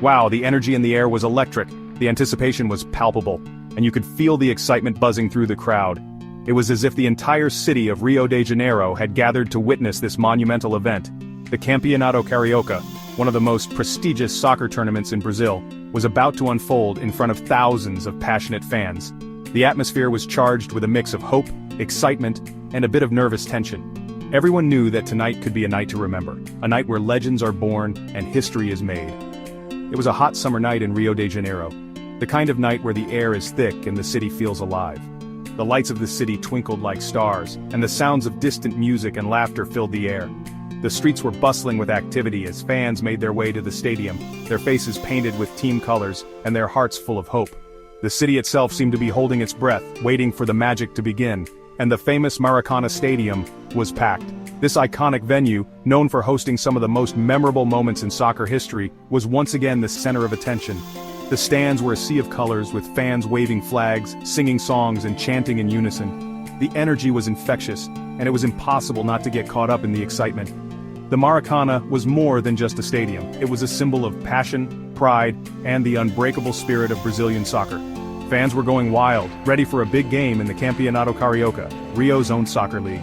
Wow, the energy in the air was electric, the anticipation was palpable, and you could feel the excitement buzzing through the crowd. It was as if the entire city of Rio de Janeiro had gathered to witness this monumental event. The Campeonato Carioca, one of the most prestigious soccer tournaments in Brazil, was about to unfold in front of thousands of passionate fans. The atmosphere was charged with a mix of hope, excitement, and a bit of nervous tension. Everyone knew that tonight could be a night to remember, a night where legends are born and history is made. It was a hot summer night in Rio de Janeiro, the kind of night where the air is thick and the city feels alive. The lights of the city twinkled like stars, and the sounds of distant music and laughter filled the air. The streets were bustling with activity as fans made their way to the stadium, their faces painted with team colors, and their hearts full of hope. The city itself seemed to be holding its breath, waiting for the magic to begin, and the famous Maracanã Stadium was packed. This iconic venue, known for hosting some of the most memorable moments in soccer history, was once again the center of attention. The stands were a sea of colors with fans waving flags, singing songs and chanting in unison. The energy was infectious, and it was impossible not to get caught up in the excitement. The Maracanã was more than just a stadium. It was a symbol of passion, pride, and the unbreakable spirit of Brazilian soccer. Fans were going wild, ready for a big game in the Campeonato Carioca, Rio's own soccer league.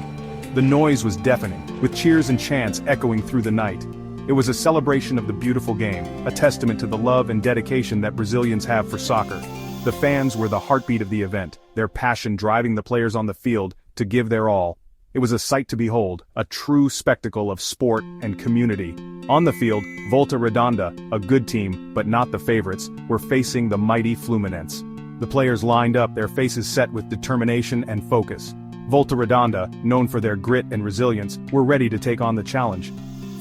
The noise was deafening, with cheers and chants echoing through the night. It was a celebration of the beautiful game, a testament to the love and dedication that Brazilians have for soccer. The fans were the heartbeat of the event, their passion driving the players on the field to give their all. It was a sight to behold, a true spectacle of sport and community. On the field, Volta Redonda, a good team, but not the favorites, were facing the mighty Fluminense. The players lined up, their faces set with determination and focus. Volta Redonda, known for their grit and resilience, were ready to take on the challenge.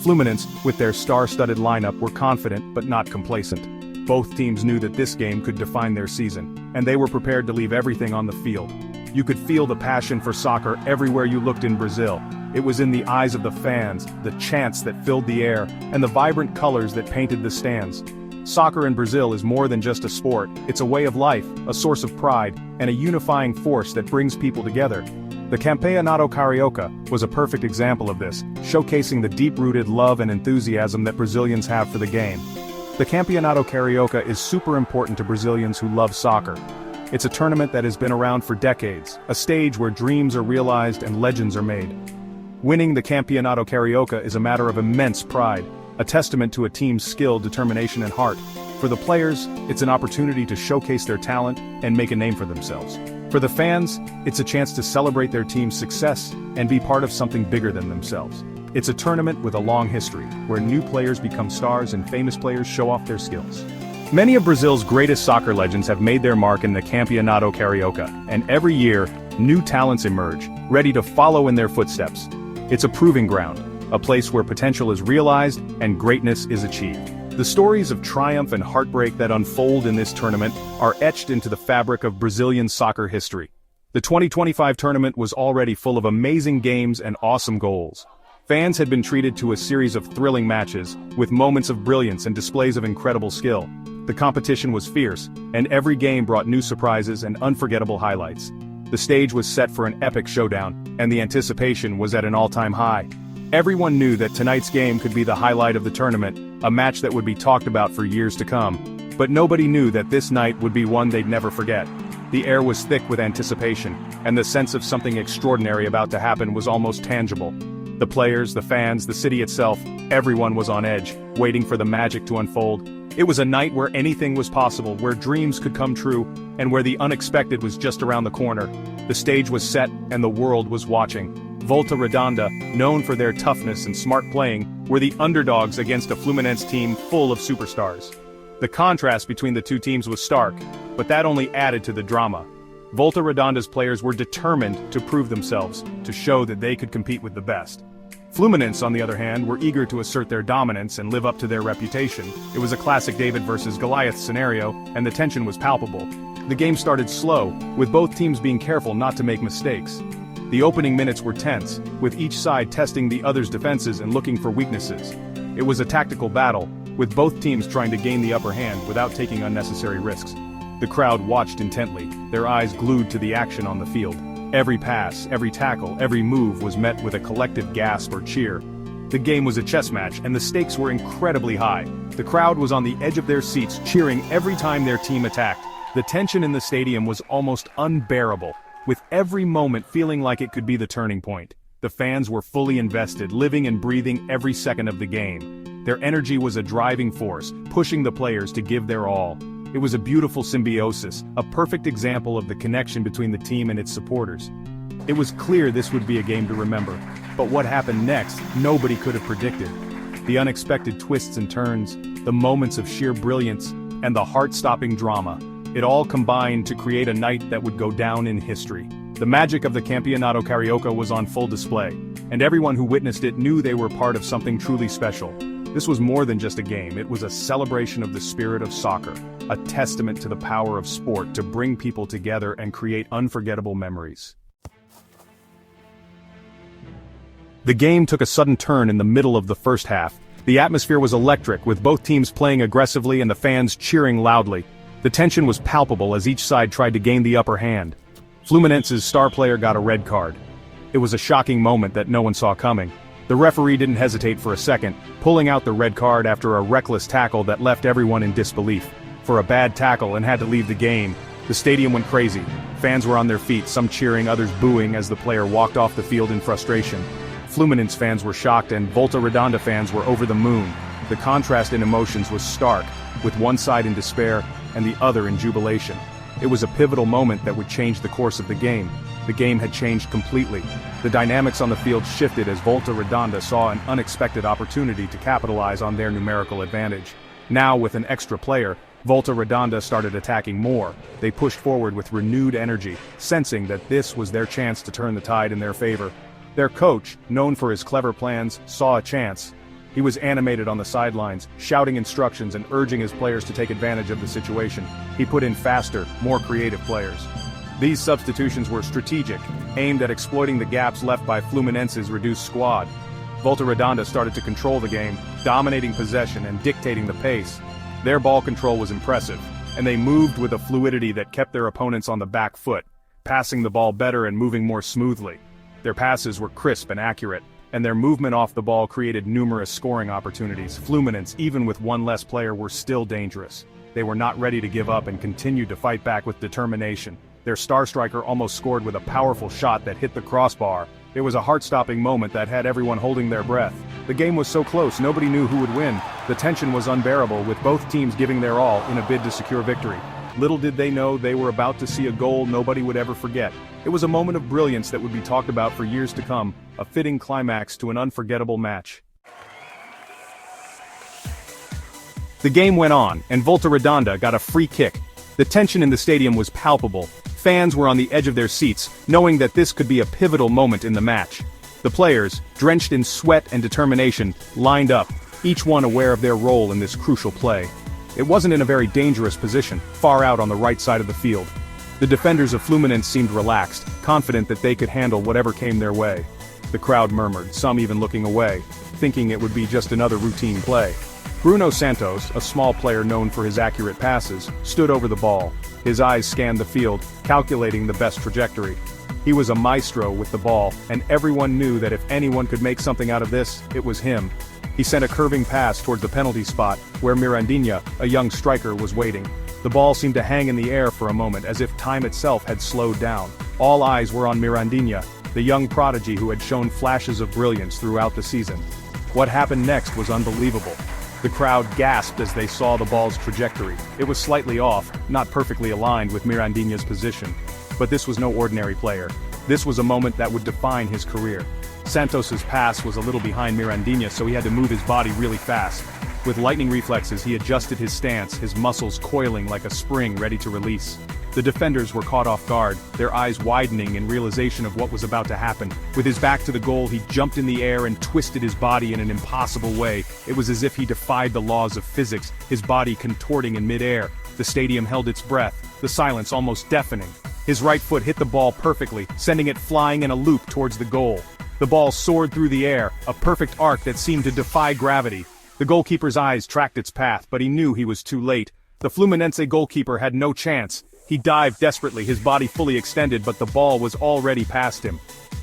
Fluminense, with their star-studded lineup, were confident but not complacent. Both teams knew that this game could define their season, and they were prepared to leave everything on the field. You could feel the passion for soccer everywhere you looked in Brazil. It was in the eyes of the fans, the chants that filled the air, and the vibrant colors that painted the stands. Soccer in Brazil is more than just a sport, it's a way of life, a source of pride, and a unifying force that brings people together. The Campeonato Carioca was a perfect example of this, showcasing the deep-rooted love and enthusiasm that Brazilians have for the game. The Campeonato Carioca is super important to Brazilians who love soccer. It's a tournament that has been around for decades, a stage where dreams are realized and legends are made. Winning the Campeonato Carioca is a matter of immense pride, a testament to a team's skill, determination and heart. For the players, it's an opportunity to showcase their talent and make a name for themselves. For the fans, it's a chance to celebrate their team's success and be part of something bigger than themselves. It's a tournament with a long history, where new players become stars and famous players show off their skills. Many of Brazil's greatest soccer legends have made their mark in the Campeonato Carioca, and every year, new talents emerge, ready to follow in their footsteps. It's a proving ground, a place where potential is realized and greatness is achieved. The stories of triumph and heartbreak that unfold in this tournament are etched into the fabric of Brazilian soccer history. The 2025 tournament was already full of amazing games and awesome goals. Fans had been treated to a series of thrilling matches, with moments of brilliance and displays of incredible skill. The competition was fierce, and every game brought new surprises and unforgettable highlights. The stage was set for an epic showdown, and the anticipation was at an all-time high. Everyone knew that tonight's game could be the highlight of the tournament, a match that would be talked about for years to come. But nobody knew that this night would be one they'd never forget. The air was thick with anticipation, and the sense of something extraordinary about to happen was almost tangible. The players, the fans, the city itself, everyone was on edge, waiting for the magic to unfold. It was a night where anything was possible, where dreams could come true, and where the unexpected was just around the corner. The stage was set, and the world was watching. Volta Redonda, known for their toughness and smart playing, were the underdogs against a Fluminense team full of superstars. The contrast between the two teams was stark, but that only added to the drama. Volta Redonda's players were determined to prove themselves, to show that they could compete with the best. Fluminense, on the other hand, were eager to assert their dominance and live up to their reputation. It was a classic David versus Goliath scenario, and the tension was palpable. The game started slow, with both teams being careful not to make mistakes. The opening minutes were tense, with each side testing the other's defenses and looking for weaknesses. It was a tactical battle, with both teams trying to gain the upper hand without taking unnecessary risks. The crowd watched intently, their eyes glued to the action on the field. Every pass, every tackle, every move was met with a collective gasp or cheer. The game was a chess match, and the stakes were incredibly high. The crowd was on the edge of their seats, cheering every time their team attacked. The tension in the stadium was almost unbearable, with every moment feeling like it could be the turning point. The fans were fully invested, living and breathing every second of the game. Their energy was a driving force, pushing the players to give their all. It was a beautiful symbiosis, a perfect example of the connection between the team and its supporters. It was clear this would be a game to remember, but what happened next, nobody could have predicted. The unexpected twists and turns, the moments of sheer brilliance, and the heart-stopping drama. It all combined to create a night that would go down in history. The magic of the Campeonato Carioca was on full display, and everyone who witnessed it knew they were part of something truly special. This was more than just a game, it was a celebration of the spirit of soccer, a testament to the power of sport to bring people together and create unforgettable memories. The game took a sudden turn in the middle of the first half. The atmosphere was electric, with both teams playing aggressively and the fans cheering loudly. The tension was palpable as each side tried to gain the upper hand. Fluminense's star player got a red card. It was a shocking moment that no one saw coming. The referee didn't hesitate for a second, pulling out the red card after a reckless tackle that left everyone in disbelief. For a bad tackle and had to leave the game. The stadium went crazy. Fans were on their feet, some cheering, others booing as the player walked off the field in frustration. Fluminense fans were shocked and Volta Redonda fans were over the moon. The contrast in emotions was stark, with one side in despair and the other in jubilation. It was a pivotal moment that would change the course of the game. The game had changed completely. The dynamics on the field shifted as Volta Redonda saw an unexpected opportunity to capitalize on their numerical advantage. Now, with an extra player, Volta Redonda started attacking more. They pushed forward with renewed energy, sensing that this was their chance to turn the tide in their favor. Their coach, known for his clever plans, saw a chance. He was animated on the sidelines, shouting instructions and urging his players to take advantage of the situation. He put in faster, more creative players. These substitutions were strategic, aimed at exploiting the gaps left by Fluminense's reduced squad. Volta Redonda started to control the game, dominating possession and dictating the pace. Their ball control was impressive, and they moved with a fluidity that kept their opponents on the back foot, passing the ball better and moving more smoothly. Their passes were crisp and accurate, and their movement off the ball created numerous scoring opportunities. Fluminense, even with one less player, were still dangerous. They were not ready to give up and continued to fight back with determination. Their star striker almost scored with a powerful shot that hit the crossbar. It was a heart-stopping moment that had everyone holding their breath. The game was so close, nobody knew who would win. The tension was unbearable, with both teams giving their all in a bid to secure victory. Little did they know they were about to see a goal nobody would ever forget. It was a moment of brilliance that would be talked about for years to come, a fitting climax to an unforgettable match. The game went on, and Volta Redonda got a free kick. The tension in the stadium was palpable. Fans were on the edge of their seats, knowing that this could be a pivotal moment in the match. The players, drenched in sweat and determination, lined up, each one aware of their role in this crucial play. It wasn't in a very dangerous position, far out on the right side of the field. The defenders of Fluminense seemed relaxed, confident that they could handle whatever came their way. The crowd murmured, some even looking away, thinking it would be just another routine play. Bruno Santos, a small player known for his accurate passes, stood over the ball. His eyes scanned the field, calculating the best trajectory. He was a maestro with the ball, and everyone knew that if anyone could make something out of this, it was him. He sent a curving pass towards the penalty spot, where Mirandinha, a young striker, was waiting. The ball seemed to hang in the air for a moment, as if time itself had slowed down. All eyes were on Mirandinha, the young prodigy who had shown flashes of brilliance throughout the season. What happened next was unbelievable. The crowd gasped as they saw the ball's trajectory. It was slightly off, not perfectly aligned with Mirandinha's position. But this was no ordinary player. This was a moment that would define his career. Santos's pass was a little behind Mirandinha, so he had to move his body really fast. With lightning reflexes, he adjusted his stance, his muscles coiling like a spring ready to release. The defenders were caught off guard, their eyes widening in realization of what was about to happen. With his back to the goal, he jumped in the air and twisted his body in an impossible way. It was as if he defied the laws of physics, his body contorting in midair. The stadium held its breath, the silence almost deafening. His right foot hit the ball perfectly, sending it flying in a loop towards the goal. The ball soared through the air, a perfect arc that seemed to defy gravity. The goalkeeper's eyes tracked its path, but he knew he was too late. The Fluminense goalkeeper had no chance. He dived desperately, his body fully extended, but the ball was already past him.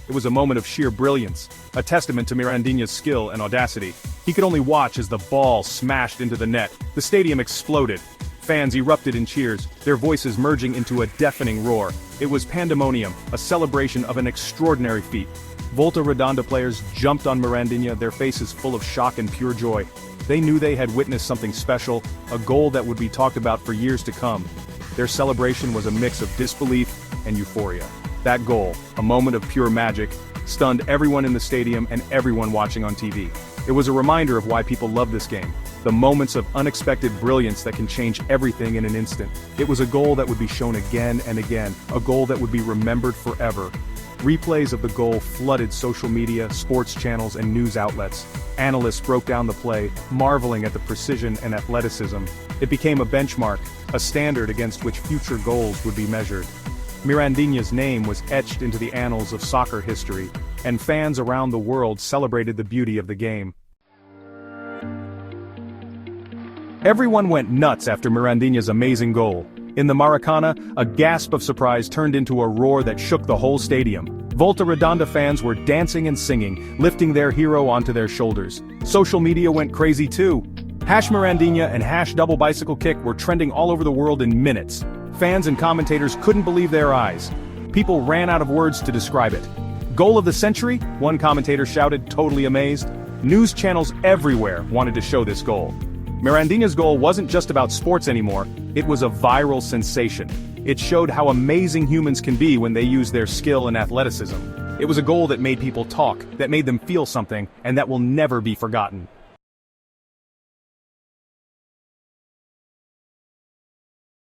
It was a moment of sheer brilliance, a testament to Mirandinha's skill and audacity. He could only watch as the ball smashed into the net. The stadium exploded. Fans erupted in cheers, their voices merging into a deafening roar. It was pandemonium, a celebration of an extraordinary feat. Volta Redonda players jumped on Mirandinha, their faces full of shock and pure joy. They knew they had witnessed something special, a goal that would be talked about for years to come. Their celebration was a mix of disbelief and euphoria. That goal, a moment of pure magic, stunned everyone in the stadium and everyone watching on TV. It was a reminder of why people love this game. The moments of unexpected brilliance that can change everything in an instant. It was a goal that would be shown again and again, a goal that would be remembered forever. Replays of the goal flooded social media, sports channels, and news outlets. Analysts broke down the play, marveling at the precision and athleticism. It became a benchmark, a standard against which future goals would be measured. Mirandinha's name was etched into the annals of soccer history, and fans around the world celebrated the beauty of the game. Everyone went nuts after Mirandinha's amazing goal. In the Maracana, a gasp of surprise turned into a roar that shook the whole stadium. Volta Redonda fans were dancing and singing, lifting their hero onto their shoulders. Social media went crazy too. #Mirandinha and #double bicycle kick were trending all over the world in minutes. Fans and commentators couldn't believe their eyes. People ran out of words to describe it. "Goal of the century?" one commentator shouted, totally amazed. News channels everywhere wanted to show this goal. Mirandinha's goal wasn't just about sports anymore, it was a viral sensation. It showed how amazing humans can be when they use their skill and athleticism. It was a goal that made people talk, that made them feel something, and that will never be forgotten.